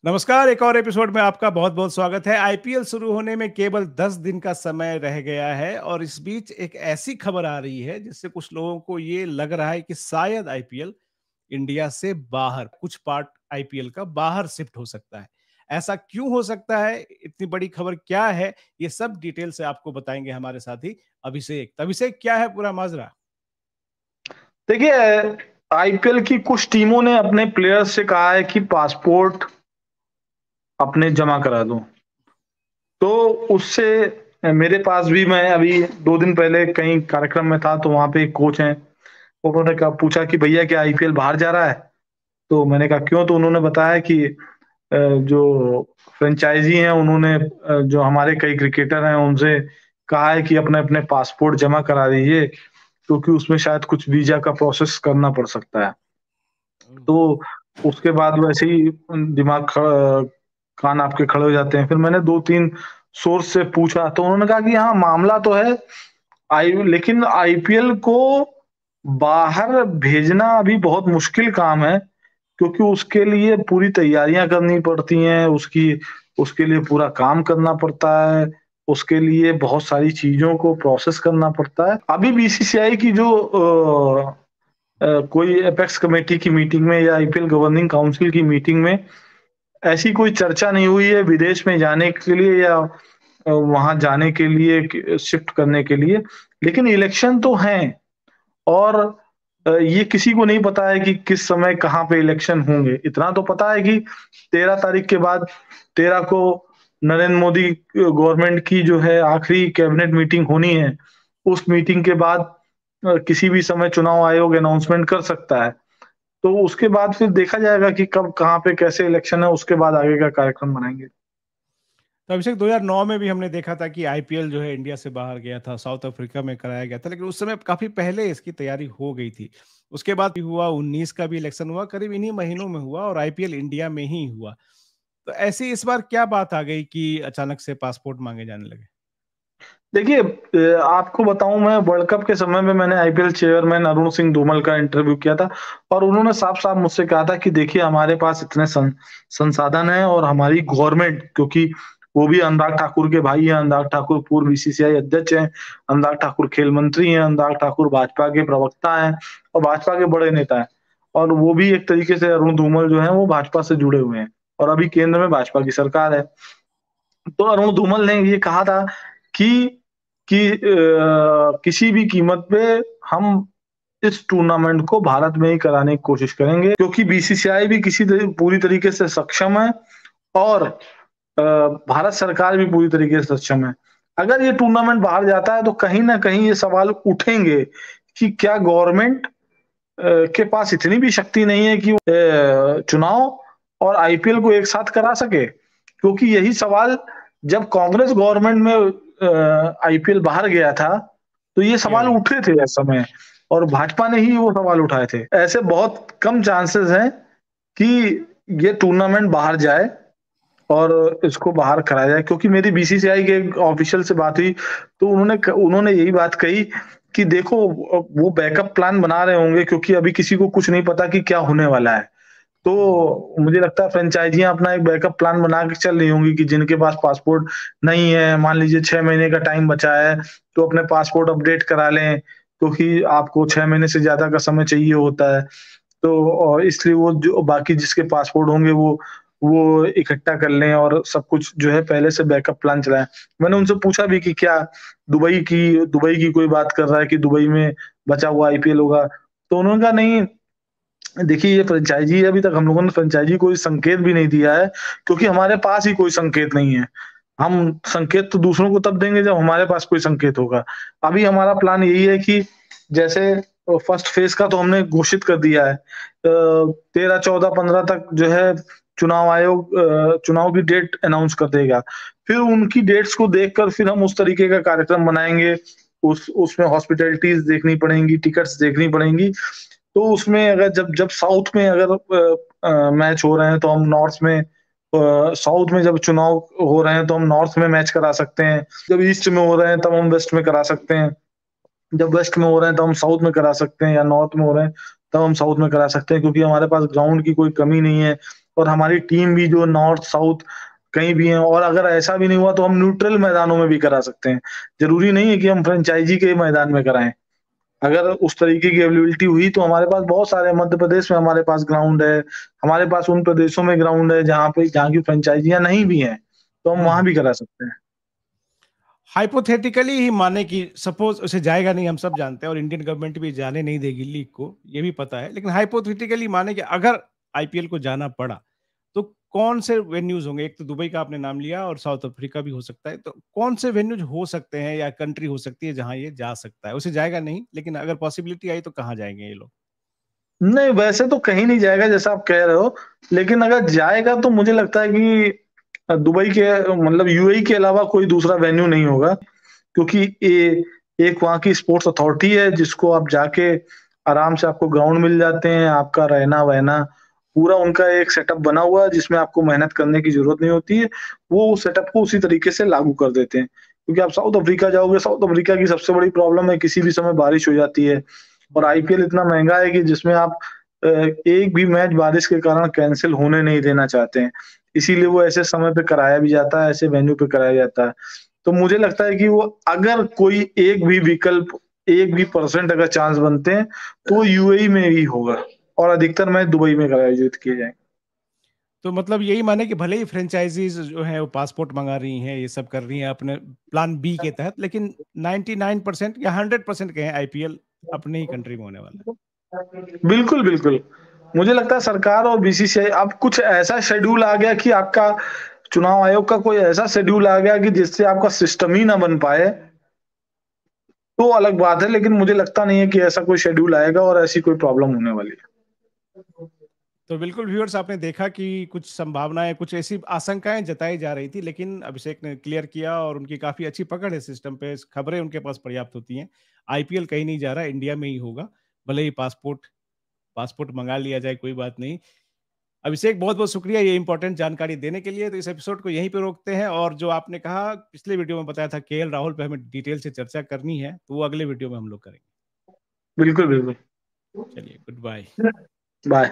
नमस्कार, एक और एपिसोड में आपका बहुत-बहुत स्वागत है। आईपीएल शुरू होने में केवल 10 दिन का समय रह गया है और इस बीच एक ऐसी खबर आ रही है जिससे कुछ लोगों को ये लग रहा है कि शायद आईपीएल इंडिया से बाहर, कुछ पार्ट आईपीएल का बाहर शिफ्ट हो सकता है। ऐसा क्यों हो सकता है? इतनी बड़ी खबर क्या है? ये सब डिटेल से आपको बताएँगे हमारे साथी अभिषेक। तो अभिषेक, क्या है पूरा माजरा? देखिए, आईपीएल की कुछ टीमों ने अपने प्लेयर्स से कहा है कि पासपोर्ट अपने जमा करा दो। तो उससे मेरे पास भी, मैं अभी 2 दिन पहले कहीं कार्यक्रम में था, तो वहाँ पे एक कोच हैं, उन्होंने कहा, पूछा कि भैया क्या आईपीएल बाहर जा रहा है? तो मैंने कहा क्यों? तो उन्होंने बताया कि जो फ्रेंचाइजी हैं उन्होंने जो हमारे कई क्रिकेटर हैं उनसे कहा है कि अपने-अपने पासपोर्ट जमा करा दीजिए, क्योंकि उसमें शायद कुछ वीज़ा का प्रोसेस करना पड़ सकता है। ओह! तो उसके बाद वैसे ही दिमाग कान आपके खड़े हो जाते हैं। फिर मैंने 2-3 सोर्स से पूछा, तो उन्होंने कहा कि हाँ, मामला तो है, लेकिन आईपीएल को बाहर भेजना अभी बहुत मुश्किल काम है, क्योंकि उसके लिए पूरी तैयारियाँ करनी पड़ती हैं, उसके लिए पूरा काम करना पड़ता है, उसके लिए बहुत सारी चीज़ों को प्रोसेस करना पड़ता है। अभी बीसीसीआई की जो कोई एपेक्स कमेटी की मीटिंग में या आईपीएल गवर्निंग काउंसिल की मीटिंग में ऐसी कोई चर्चा नहीं हुई है विदेश में जाने के लिए या वहां जाने के लिए, शिफ्ट करने के लिए। लेकिन इलेक्शन तो हैं, और ये किसी को नहीं पता है कि किस समय कहाँ पे इलेक्शन होंगे। इतना तो पता है कि 13 तारीख के बाद, 13 को नरेंद्र मोदी गवर्नमेंट की जो है आखिरी कैबिनेट मीटिंग होनी है। उस मीटिंग के बाद किसी भी समय चुनाव आयोग अनाउंसमेंट कर सकता है। तो उसके बाद फिर देखा जाएगा कि कब कहाँ पे कैसे इलेक्शन है, उसके बाद आगे का कार्यक्रम बनाएँगे। तो अभिषेक, 2009 में भी हमने देखा था कि आईपीएल जो है इंडिया से बाहर गया था, साउथ अफ्रीका में कराया गया था, लेकिन उस समय काफ़ी पहले इसकी तैयारी हो गई थी। उसके बाद भी हुआ, 19 का भी इलेक्शन हुआ, करीब इन्हीं महीनों में हुआ और आईपीएल इंडिया में ही हुआ। तो ऐसी इस बार क्या बात आ गई कि अचानक से पासपोर्ट माँगे जाने लगे? देखिए, आपको बताऊँ, मैं वर्ल्ड कप के समय में मैंने आईपीएल चेयरमैन अरुण सिंह धूमल का इंटरव्यू किया था, और उन्होंने साफ-साफ मुझसे कहा था कि देखिए, हमारे पास इतने संसाधन हैं, और हमारी गवर्नमेंट, क्योंकि वो भी अनुराग ठाकुर के भाई हैं, अनुराग ठाकुर पूर्व बीसीसीआई अध्यक्ष हैं, अनुराग ठाकुर खेल मंत्री हैं, अनुराग ठाकुर भाजपा के प्रवक्ता हैं और भाजपा के बड़े नेता हैं। और वो भी एक तरीके से, अरुण धूमल जो हैं वो भाजपा से जुड़े हुए हैं, और अभी केंद्र में भाजपा की सरकार है। तो अरुण धूमल ने ये कहा था कि किसी भी कीमत पे हम इस टूर्नामेंट को भारत में ही कराने की कोशिश करेंगे, क्योंकि बीसीसीआई भी पूरी तरीके से सक्षम है, और भारत सरकार भी पूरी तरीके से सक्षम है। अगर ये टूर्नामेंट बाहर जाता है तो कहीं न कहीं ये सवाल उठेंगे कि क्या गवर्नमेंट के पास इतनी भी शक्ति नहीं है कि चुनाव और आईपीएल को एक साथ करा सके? क्योंकि यही सवाल जब कांग्रेस गवर्नमेंट में आईपीएल बाहर गया था, तो ये जी, हाँ सवाल जी। उठे थे उस समय, और भाजपा ने ही वो सवाल उठाए थे। ऐसे बहुत कम चांसेस हैं कि ये टूर्नामेंट बाहर जाए और इसको बाहर कराया जाए, क्योंकि मेरी बीसीसीआई के ऑफिशियल से बात हुई, तो उन्होंने यही बात कही कि देखो, वो बैकअप प्लान बना रहे होंगे, क्योंकि अभी किसी को कुछ नहीं पता कि क्या होने वाला है। हुँ। तो मुझे लगता है फ्रेंचाइजियाँ अपना एक बैकअप प्लान बना के चल रही होंगी कि जिनके पास पासपोर्ट नहीं है, मान लीजिए 6 महीने का टाइम बचा है, तो अपने पासपोर्ट अपडेट करा लें, क्योंकि आपको 6 महीने से ज़्यादा का समय चाहिए होता है। तो इसलिए वो जो बाकी जिसके पासपोर्ट होंगे वो इकट्ठा कर लें, और सब कुछ जो है पहले से बैकअप प्लान चलाएँ। मैंने उनसे पूछा भी कि क्या दुबई की कोई बात कर रहा है कि दुबई में बचा हुआ आईपीएल होगा? तो उन्होंने कहा नहीं, देखिए, ये फ्रेंचाइज़ी है, अभी तक हम लोगों ने फ्रेंचाइज़ी कोई संकेत भी नहीं दिया है, क्योंकि हमारे पास ही कोई संकेत नहीं है। हम संकेत तो दूसरों को तब देंगे जब हमारे पास कोई संकेत होगा। अभी हमारा प्लान यही है कि जैसे फर्स्ट फेज़ का तो हमने घोषित कर दिया है। 13, 14, 15 तक जो है चुनाव आयोग चुनाव की डेट अनाउंस कर देगा। फिर उनकी डेट्स को देखकर फिर हम उस तरीके का कार्यक्रम बनाएँगे। उसमें हॉस्पिटैलिटीज़ देखनी पड़ेंगी, टिकट्स देखनी पड़ेंगी। तो उसमें अगर जब जब साउथ में अगर मैच हो रहे हैं तो हम नॉर्थ में, साउथ में जब चुनाव हो रहे हैं तो हम नॉर्थ में मैच करा सकते हैं। जब ईस्ट में हो रहे हैं तब हम वेस्ट में करा सकते हैं। जब वेस्ट में हो रहे हैं तो हम साउथ में करा सकते हैं, या नॉर्थ में हो रहे हैं तब हम साउथ में करा सकते हैं, क्योंकि हमारे पास ग्राउंड की कोई कमी नहीं है। और हमारी टीम भी जो नॉर्थ साउथ कहीं भी है, और अगर ऐसा भी नहीं हुआ तो हम न्यूट्रल मैदानों में भी करा सकते हैं। जरूरी नहीं है कि हम फ्रेंचाइजी के मैदान में कराएं। अगर उस तरीके की अवेलेबिलिटी हुई तो हमारे पास बहुत सारे, मध्य प्रदेश में हमारे पास ग्राउंड है, हमारे पास उन प्रदेशों में ग्राउंड है जहाँ की फ्रेंचाइजियां नहीं भी हैं, तो हम वहां भी करा सकते हैं। हाइपोथेटिकली ही माने कि सपोज उसे जाएगा नहीं, हम सब जानते हैं और इंडियन गवर्नमेंट भी जाने नहीं देगी लीग को, ये भी पता है, लेकिन हाइपोथेटिकली माने कि अगर आईपीएल को जाना पड़ा तो कौन से वेन्यूज होंगे? एक तो दुबई का आपने नाम लिया और साउथ अफ्रीका भी हो सकता है, तो कौन से वेन्यूज हो सकते हैं या कंट्री हो सकती है जहां ये जा सकता है? उसे जाएगा नहीं, लेकिन अगर पॉसिबिलिटी आई तो कहाँ जाएंगे ये लोग? नहीं, वैसे तो कहीं नहीं जाएगा जैसा आप कह रहे हो, लेकिन अगर जाएगा तो मुझे लगता है कि दुबई के, मतलब यूएई के अलावा कोई दूसरा वेन्यू नहीं होगा, क्योंकि ये एक वहाँ की स्पोर्ट्स अथॉरिटी है जिसको आप जाके आराम से, आपको ग्राउंड मिल जाते हैं, आपका रहना वहना पूरा उनका एक सेटअप बना हुआ है जिसमें आपको मेहनत करने की जरूरत नहीं होती है। वो उस सेटअप को उसी तरीके से लागू कर देते हैं। क्योंकि आप साउथ अफ्रीका जाओगे, साउथ अफ्रीका की सबसे बड़ी प्रॉब्लम है किसी भी समय बारिश हो जाती है, और आईपीएल इतना महंगा है कि जिसमें आप एक भी मैच बारिश के कारण कैंसिल होने नहीं देना चाहते हैं। इसीलिए वो ऐसे समय पे कराया भी जाता है, ऐसे वेन्यू पे कराया जाता है। तो मुझे लगता है कि वो, अगर कोई एक भी विकल्प, 1% अगर चांस बनते हैं तो यूएई में ही होगा, और अधिकतर मैच दुबई में आयोजित किए जाएंगे। तो मतलब यही माने कि भले ही फ्रेंचाइजीज जो है वो पासपोर्ट मंगा रही हैं, ये सब कर रही हैं अपने प्लान बी के तहत, लेकिन 99% या 100% कहें आईपीएल अपने ही कंट्री में होने वाला है। बिल्कुल, बिल्कुल। मुझे लगता है सरकार और बीसीसीआई, अब कुछ ऐसा शेड्यूल आ गया कि आपका चुनाव आयोग का कोई ऐसा शेड्यूल आ गया कि जिससे आपका सिस्टम ही ना बन पाए, तो अलग बात है, लेकिन मुझे लगता नहीं है कि ऐसा कोई शेड्यूल आएगा और ऐसी कोई प्रॉब्लम होने वाली है। तो बिल्कुल व्यूअर्स, आपने देखा कि कुछ संभावनाएं, कुछ ऐसी आशंकाएं जताई जा रही थी, लेकिन अभिषेक ने क्लियर किया और उनकी काफी अच्छी पकड़ है सिस्टम पे, खबरें उनके पास पर्याप्त होती हैं। आईपीएल कहीं नहीं जा रहा, इंडिया में ही होगा, भले ही पासपोर्ट पासपोर्ट मंगा लिया जाए, कोई बात नहीं। अभिषेक, बहुत बहुत शुक्रिया ये इंपॉर्टेंट जानकारी देने के लिए। तो इस एपिसोड को यहीं पे रोकते हैं, और जो आपने कहा पिछले वीडियो में बताया था केएल राहुल पे हमें डिटेल से चर्चा करनी है, तो वो अगले वीडियो में हम लोग करेंगे। बिल्कुल, बिल्कुल। चलिए, गुड बाय। बाय।